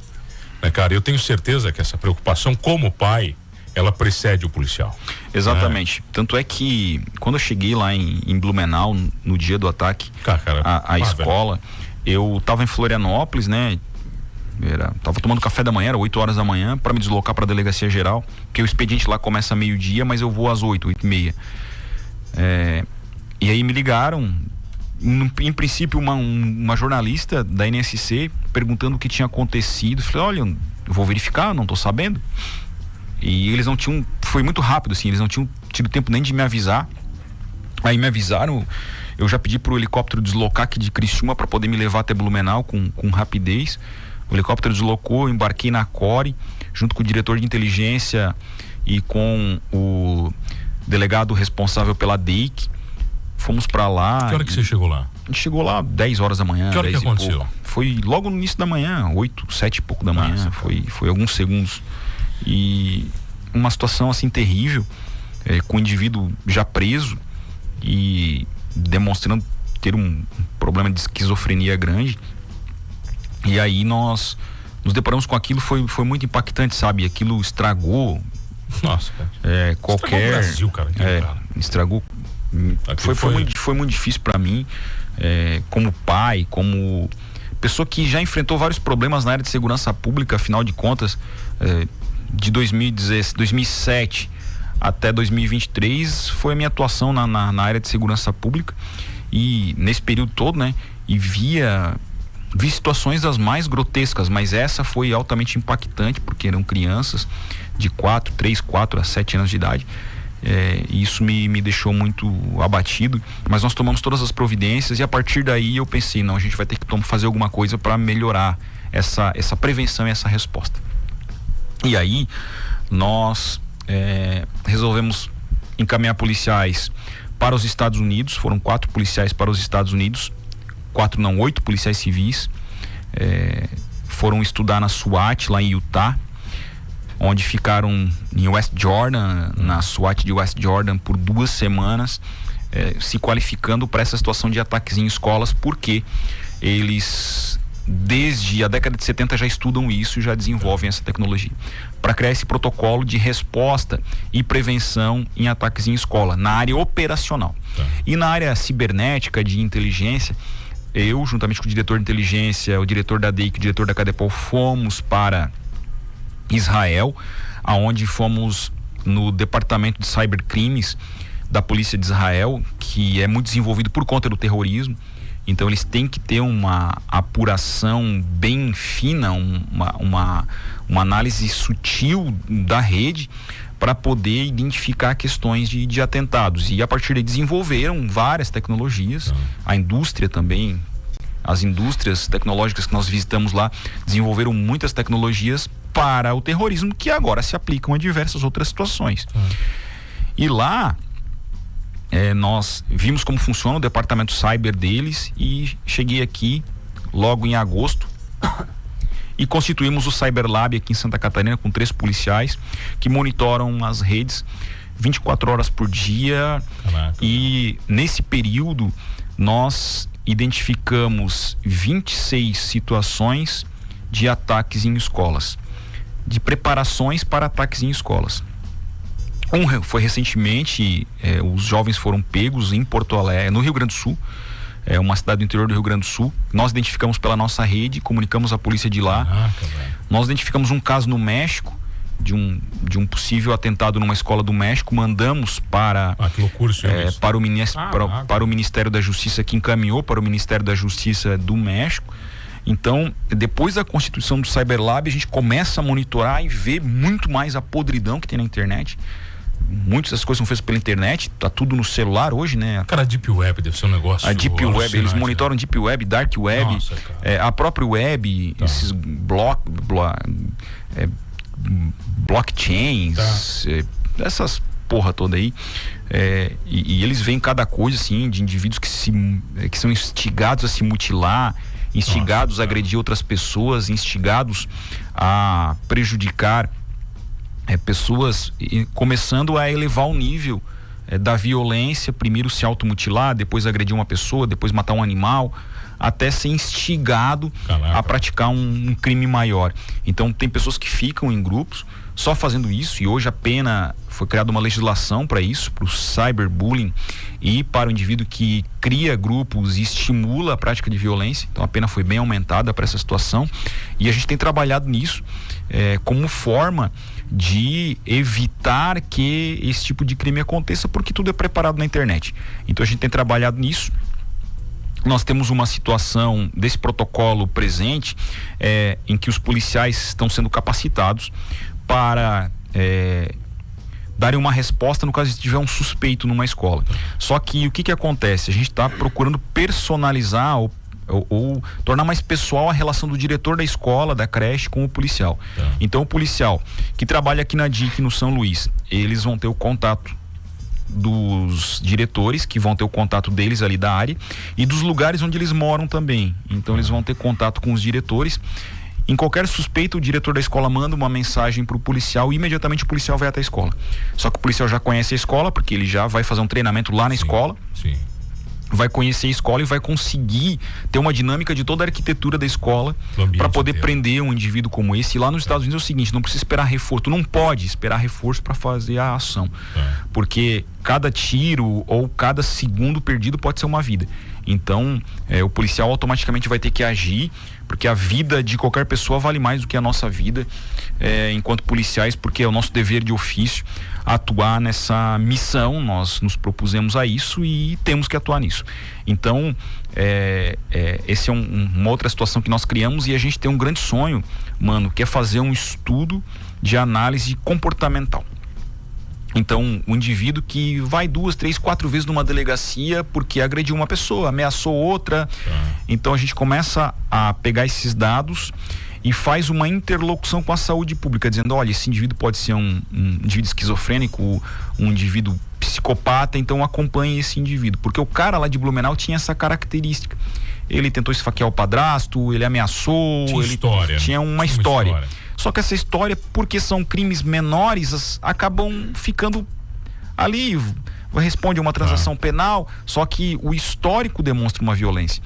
né, cara? Eu tenho certeza que essa preocupação como pai, ela precede o policial. Exatamente. Tanto é que quando eu cheguei lá em Blumenau, no dia do ataque à escola, eu tava em Florianópolis, né? Tava tomando café da manhã, era 8 horas da manhã, para me deslocar para a delegacia geral, porque o expediente lá começa meio-dia, mas eu vou às 8h30. E aí me ligaram, em princípio uma jornalista da NSC, perguntando o que tinha acontecido. Eu falei, olha, eu vou verificar, não tô sabendo. E eles não tinham, foi muito rápido assim, eles não tinham tido tempo nem de me avisar. Aí me avisaram, eu já pedi pro helicóptero deslocar aqui de Criciúma para poder me levar até Blumenau com rapidez. O helicóptero deslocou, eu embarquei na CORE, junto com o diretor de inteligência e com o delegado responsável pela DEIC, fomos para lá. Que hora que você chegou lá? A gente chegou lá 10 horas da manhã. Que hora que aconteceu? Pouco. Foi logo no início da manhã, 8, 7 e pouco da manhã, foi alguns segundos. E uma situação assim terrível, com o indivíduo já preso e demonstrando ter um problema de esquizofrenia grande. E aí nós nos deparamos com aquilo, foi muito impactante, sabe? Aquilo estragou. Nossa, cara. Qualquer. Estragou o Brasil, cara. Estragou. Foi muito difícil para mim, como pai, como pessoa que já enfrentou vários problemas na área de segurança pública. Afinal de contas, de 2007 até 2023 foi a minha atuação na área de segurança pública, e nesse período todo, né, e vi situações das mais grotescas, mas essa foi altamente impactante, porque eram crianças de 3, 4 a 7 anos de idade. E isso me deixou muito abatido, mas nós tomamos todas as providências, e a partir daí eu pensei, não, a gente vai ter que fazer alguma coisa para melhorar essa prevenção e essa resposta. E aí nós resolvemos encaminhar policiais para os Estados Unidos. Foram 4 policiais para os Estados Unidos, 8 policiais civis, foram estudar na SWAT lá em Utah, onde ficaram em West Jordan, na SWAT de West Jordan, por 2 semanas, se qualificando para essa situação de ataques em escolas, porque eles, desde a década de 70, já estudam isso e já desenvolvem essa tecnologia, para criar esse protocolo de resposta e prevenção em ataques em escola, na área operacional. E na área cibernética, de inteligência, eu, juntamente com o diretor de inteligência, o diretor da DEIC, o diretor da Cadepol, fomos para Israel, aonde fomos no departamento de cybercrimes da polícia de Israel, que é muito desenvolvido por conta do terrorismo. Então eles têm que ter uma apuração bem fina, uma análise sutil da rede, para poder identificar questões de atentados. E a partir daí desenvolveram várias tecnologias. A indústria também, as indústrias tecnológicas que nós visitamos lá, desenvolveram muitas tecnologias para o terrorismo, que agora se aplicam a diversas outras situações. E lá nós vimos como funciona o departamento cyber deles, e cheguei aqui logo em agosto e constituímos o Cyber Lab aqui em Santa Catarina, com 3 policiais que monitoram as redes 24 horas por dia. Caraca. E nesse período nós identificamos 26 situações de ataques em escolas, de preparações para ataques em escolas. Foi recentemente, os jovens foram pegos em Porto Alegre, no Rio Grande do Sul, uma cidade do interior do Rio Grande do Sul. Nós identificamos pela nossa rede, comunicamos a polícia de lá. Nós identificamos um caso no México, de um possível atentado numa escola do México. Mandamos para o Ministério da Justiça, que encaminhou para o Ministério da Justiça do México. Então, depois da constituição do Cyber Lab, a gente começa a monitorar e ver muito mais a podridão que tem na internet. Muitas das coisas são feitas pela internet, tá tudo no celular hoje, né? Cara, a Deep Web deve ser um negócio. A Deep Web, eles monitoram, né? Deep Web, Dark Web, Nossa, a própria web, esses blockchains, essas porra toda aí. E eles veem cada coisa, assim, de indivíduos que são instigados a se mutilar, instigados a agredir outras pessoas, instigados a prejudicar pessoas, começando a elevar o nível da violência, primeiro se automutilar, depois agredir uma pessoa, depois matar um animal, até ser instigado a praticar um crime maior. Então tem pessoas que ficam em grupos só fazendo isso, e hoje a pena, foi criada uma legislação para isso, para o cyberbullying e para o indivíduo que cria grupos e estimula a prática de violência. Então a pena foi bem aumentada para essa situação, e a gente tem trabalhado nisso como forma de evitar que esse tipo de crime aconteça, porque tudo é preparado na internet. Então a gente tem trabalhado nisso. Nós temos uma situação desse protocolo presente, em que os policiais estão sendo capacitados para darem uma resposta no caso de tiver um suspeito numa escola. Só que o que acontece? A gente está procurando personalizar ou tornar mais pessoal a relação do diretor da escola, da creche com o policial. Então o policial que trabalha aqui na DIC no São Luís, eles vão ter o contato dos diretores, que vão ter o contato deles ali da área, e dos lugares onde eles moram também. Então eles vão ter contato com os diretores. Em qualquer suspeita, o diretor da escola manda uma mensagem para o policial e imediatamente o policial vai até a escola. Só que o policial já conhece a escola, porque ele já vai fazer um treinamento lá na escola. Sim. Vai conhecer a escola e vai conseguir ter uma dinâmica de toda a arquitetura da escola para poder prender um indivíduo como esse. E lá nos Estados Unidos é o seguinte, não precisa esperar reforço, tu não pode esperar reforço para fazer a ação, porque cada tiro ou cada segundo perdido pode ser uma vida. Então o policial automaticamente vai ter que agir, porque a vida de qualquer pessoa vale mais do que a nossa vida enquanto policiais, porque é o nosso dever de ofício atuar nessa missão. Nós nos propusemos a isso e temos que atuar nisso. Então esse é uma outra situação que nós criamos, e a gente tem um grande sonho, mano, que é fazer um estudo de análise comportamental. Então, o indivíduo que vai 2, 3, 4 vezes numa delegacia porque agrediu uma pessoa, ameaçou outra. Então a gente começa a pegar esses dados e faz uma interlocução com a saúde pública, dizendo, olha, esse indivíduo pode ser um indivíduo esquizofrênico, um indivíduo psicopata, então acompanhe esse indivíduo, porque o cara lá de Blumenau tinha essa característica. Ele tentou esfaquear o padrasto, ele ameaçou, tinha uma história. Só que essa história, porque são crimes menores, acabam ficando ali, responde a uma transação penal, só que o histórico demonstra uma violência.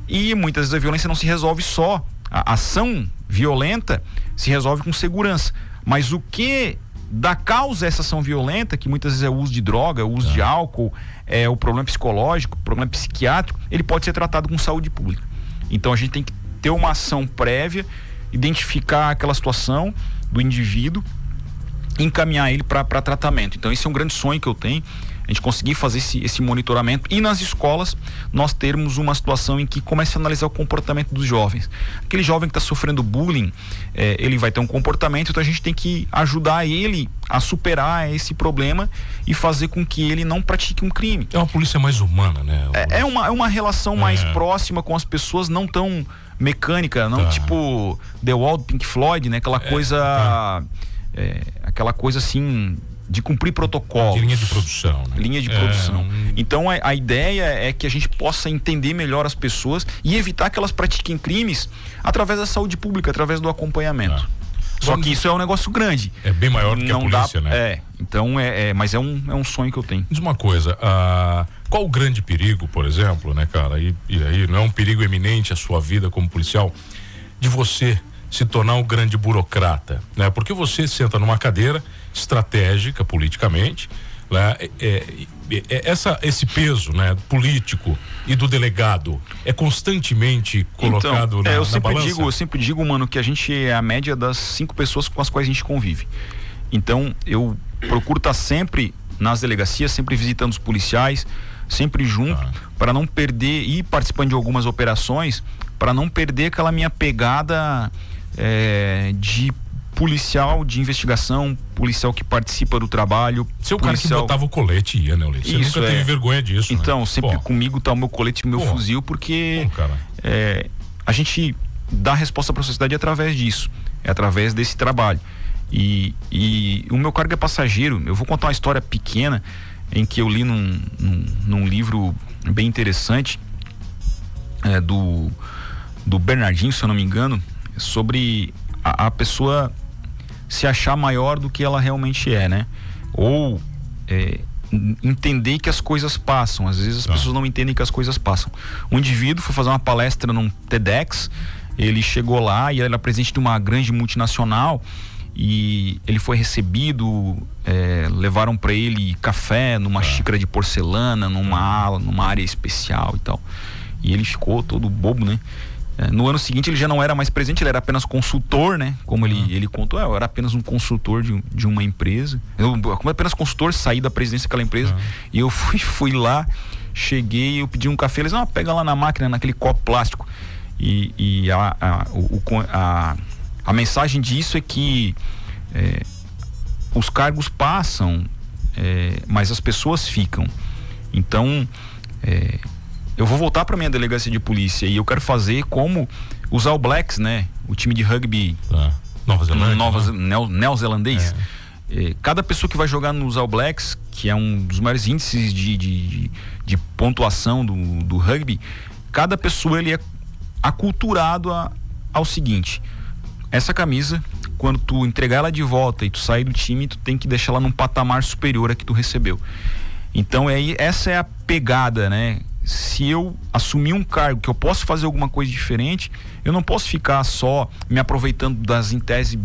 E muitas vezes a violência não se resolve só. A ação violenta se resolve com segurança. Mas o que dá causa a essa ação violenta, que muitas vezes é o uso de droga, o uso de álcool, o problema psicológico, o problema psiquiátrico, ele pode ser tratado com saúde pública. Então a gente tem que ter uma ação prévia, identificar aquela situação do indivíduo, encaminhar ele para tratamento. Então esse é um grande sonho que eu tenho, a gente conseguir fazer esse monitoramento, e nas escolas nós termos uma situação em que comece a analisar o comportamento dos jovens. Aquele jovem que está sofrendo bullying, ele vai ter um comportamento, então a gente tem que ajudar ele a superar esse problema e fazer com que ele não pratique um crime. É uma polícia mais humana, né? É uma relação mais próxima com as pessoas, não tão mecânica, não tipo The Wall do Pink Floyd, né? Aquela coisa assim de cumprir protocolo. Linha de produção, né? Linha de produção. Então a ideia é que a gente possa entender melhor as pessoas e evitar que elas pratiquem crimes através da saúde pública, através do acompanhamento. Só que isso é um negócio grande. É bem maior do que a polícia, né? Então mas é um sonho que eu tenho. Diz uma coisa, qual o grande perigo, por exemplo, né, cara? E aí não é um perigo eminente à sua vida como policial, de você se tornar um grande burocrata, né? Porque você senta numa cadeira estratégica politicamente, né? Esse peso, né, político e do delegado é constantemente colocado na balança? Eu sempre digo, mano, que a gente é a média das 5 pessoas com as quais a gente convive. Então eu procuro estar sempre nas delegacias, sempre visitando os policiais, sempre junto, para não perder, e participando de algumas operações, para não perder aquela minha pegada de policial de investigação, policial que participa do trabalho. Seu cara que botava o colete e ia, né, Ulisses? Você nunca teve vergonha disso, então, né? Sempre comigo tá o meu colete e o meu fuzil, porque a gente dá resposta para a sociedade através disso, através desse trabalho. E o meu cargo é passageiro. Eu vou contar uma história pequena em que eu li num livro bem interessante, do Bernardinho, se eu não me engano, sobre a pessoa se achar maior do que ela realmente é, né? Ou entender que as coisas passam. Às vezes as pessoas não entendem que as coisas passam. Um indivíduo foi fazer uma palestra num TEDx, ele chegou lá e ele era presidente de uma grande multinacional, e ele foi recebido, levaram para ele café numa xícara de porcelana, numa área especial e tal. E ele ficou todo bobo, né? No ano seguinte ele já não era mais presidente, ele era apenas consultor, né? Como ele contou, eu era apenas um consultor de uma empresa. Como apenas consultor, saí da presidência daquela empresa. E eu fui lá, cheguei, eu pedi um café, eles, pega lá na máquina, naquele copo plástico. E a mensagem disso é que os cargos passam, mas as pessoas ficam. Então eu vou voltar para minha delegacia de polícia e eu quero fazer como os All Blacks, né? O time de rugby Nova Zelândia, neozelandês. Cada pessoa que vai jogar nos All Blacks, que é um dos maiores índices de pontuação do rugby, cada pessoa ele é aculturado ao seguinte: essa camisa, quando tu entregar ela de volta e tu sair do time, tu tem que deixar ela num patamar superior a que tu recebeu. Então essa é a pegada, né? Se eu assumir um cargo que eu posso fazer alguma coisa diferente, eu não posso ficar só me aproveitando das, em tese,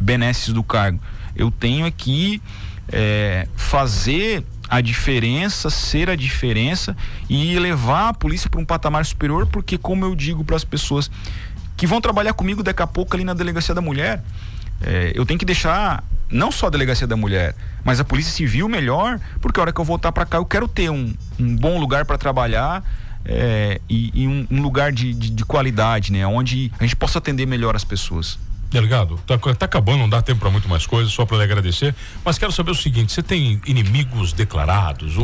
benesses do cargo. Eu tenho que fazer a diferença, ser a diferença e levar a polícia para um patamar superior, porque, como eu digo para as pessoas que vão trabalhar comigo daqui a pouco ali na Delegacia da Mulher, eu tenho que deixar não só a Delegacia da Mulher, mas a Polícia Civil melhor, porque a hora que eu voltar para cá eu quero ter um bom lugar para trabalhar e um lugar de qualidade, né? Onde a gente possa atender melhor as pessoas. Delegado, tá acabando, não dá tempo para muito mais coisas, só para lhe agradecer, mas quero saber o seguinte: você tem inimigos declarados?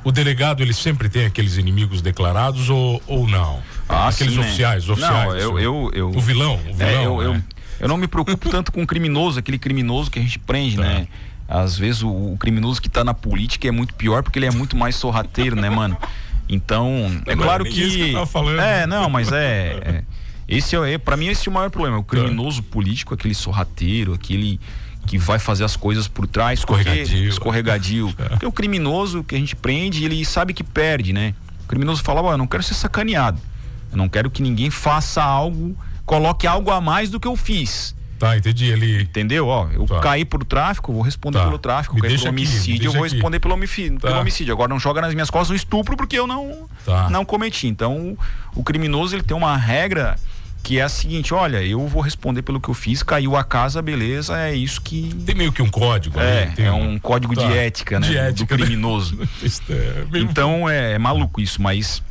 O delegado, ele sempre tem aqueles inimigos declarados ou não? Aqueles sim, oficiais. Não, o vilão. Eu não me preocupo tanto com o criminoso, aquele criminoso que a gente prende, né? Às vezes o criminoso que tá na política é muito pior porque ele é muito mais sorrateiro, né, mano? Então, claro que... Isso que eu tava falando. Pra mim esse é o maior problema, o criminoso político, aquele sorrateiro, aquele que vai fazer as coisas por trás, escorregadio. Porque o criminoso que a gente prende, ele sabe que perde, né? O criminoso fala: eu não quero ser sacaneado, eu não quero que ninguém faça algo, coloque algo a mais do que eu fiz. Tá, entendi. Entendeu? Eu caí por tráfico, eu vou responder pelo tráfico. Eu caí por homicídio, eu vou responder pelo homicídio. Agora não joga nas minhas costas um estupro porque eu não cometi. Então, o criminoso, ele tem uma regra que é a seguinte: olha, eu vou responder pelo que eu fiz, caiu a casa, beleza, é isso que... Tem meio que um código, né? Um código de ética, né? Do criminoso. Então, é maluco isso, mas...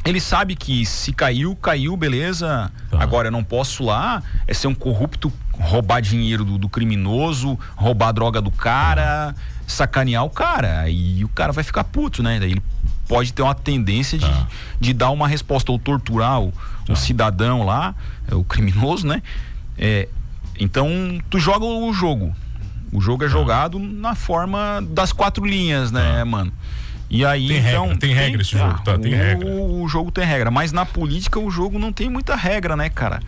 Ele sabe que se caiu, beleza. Agora eu não posso lá ser um corrupto, roubar dinheiro do criminoso, roubar a droga do cara, sacanear o cara. E o cara vai ficar puto, né? Daí ele pode ter uma tendência de dar uma resposta ou torturar o cidadão lá, o criminoso, né? Então tu joga o jogo. O jogo é jogado na forma das 4 linhas, né, mano? E aí, tem regra esse jogo, tem regra. O jogo tem regra, mas na política o jogo não tem muita regra, né, cara?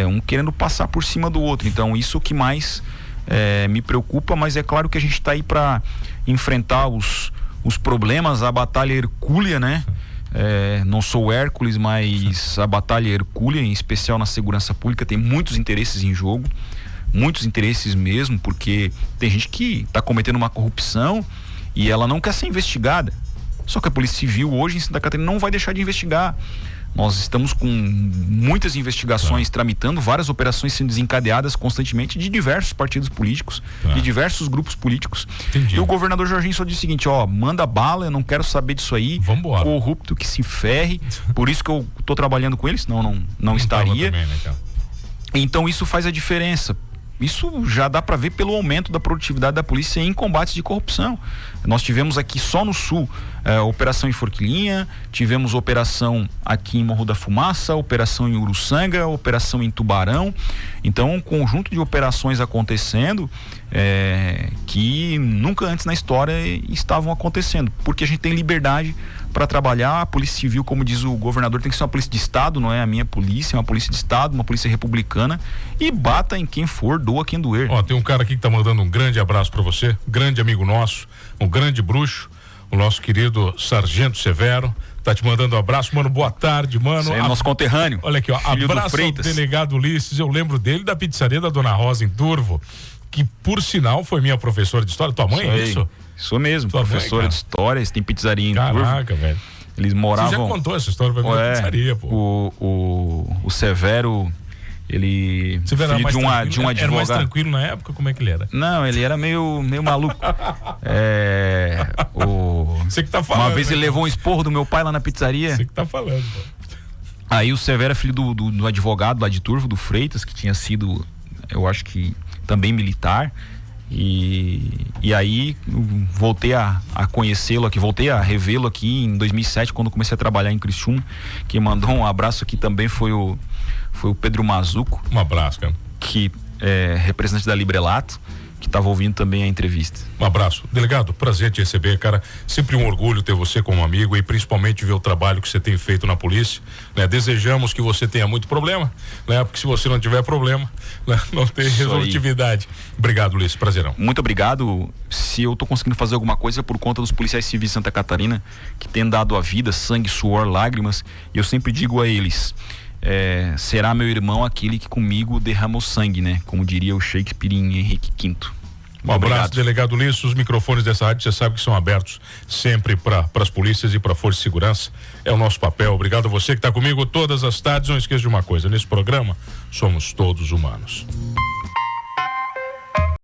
Um querendo passar por cima do outro. Então isso que mais me preocupa, mas é claro que a gente tá aí para enfrentar os problemas, a batalha hercúlea, né? Não sou Hércules, mas a batalha hercúlea, em especial na segurança pública, tem muitos interesses em jogo, muitos interesses mesmo, porque tem gente que tá cometendo uma corrupção e ela não quer ser investigada. Só que a Polícia Civil hoje em Santa Catarina não vai deixar de investigar. Nós estamos com muitas investigações tramitando, várias operações sendo desencadeadas constantemente de diversos partidos políticos, de diversos grupos políticos. Entendi. E o governador Jorginho só disse o seguinte: manda bala, eu não quero saber disso aí. Vambora. Corrupto que se ferre. Por isso que eu tô trabalhando com ele, senão não estaria. Também, né, cara? Então isso faz a diferença. Isso já dá para ver pelo aumento da produtividade da polícia em combates de corrupção. Nós tivemos aqui só no sul operação em Forquilinha, tivemos operação aqui em Morro da Fumaça, operação em Uruçanga, operação em Tubarão. Então, um conjunto de operações acontecendo que nunca antes na história estavam acontecendo, porque a gente tem liberdade para trabalhar. A Polícia Civil, como diz o governador, tem que ser uma polícia de Estado, não é a minha polícia, é uma polícia de Estado, uma polícia republicana, e bata em quem for, doa quem doer. Tem um cara aqui que tá mandando um grande abraço para você, grande amigo nosso, um grande bruxo, o nosso querido Sargento Severo, tá te mandando um abraço, mano, boa tarde, mano. Esse é nosso conterrâneo. Olha aqui, abraço ao delegado Ulisses, eu lembro dele da pizzaria da Dona Rosa em Turvo, que por sinal foi minha professora de história. Tua mãe é isso? Isso mesmo, professora de história, tem pizzaria em Turvo. Caraca, velho. Eles moravam... Você já contou essa história pra mim na pizzaria, pô. O Severo, ele... Severo filho de um advogado. Era mais tranquilo na época? Como é que ele era? Não, ele era meio maluco. Você que tá falando. Uma vez ele levou um esporro do meu pai lá na pizzaria. Você que tá falando, pô. Aí o Severo é filho do advogado lá de Turvo, do Freitas, que tinha sido, eu acho que também militar. E aí voltei a conhecê-lo aqui, voltei a revê-lo aqui em 2007, quando comecei a trabalhar em Criciúma. Quem mandou um abraço aqui também foi o Pedro Mazuco. Um abraço, cara. Que é representante da Librelato, que estava ouvindo também a entrevista. Um abraço. Delegado, prazer te receber, cara. Sempre um orgulho ter você como amigo e principalmente ver o trabalho que você tem feito na polícia, né? Desejamos que você tenha muito problema, né? Porque se você não tiver problema, né? Não tem resolutividade. Obrigado, Luiz. Prazerão. Muito obrigado. Se eu tô conseguindo fazer alguma coisa é por conta dos policiais civis de Santa Catarina, que têm dado a vida, sangue, suor, lágrimas, e eu sempre digo a eles: será meu irmão aquele que comigo derramou sangue, né? Como diria o Shakespeare em Henrique V. Um abraço, delegado Ulisses. Os microfones dessa rádio, você sabe que são abertos sempre para as polícias e para a Força de Segurança. É o nosso papel. Obrigado a você que está comigo todas as tardes. Não esqueça de uma coisa: nesse programa, somos todos humanos.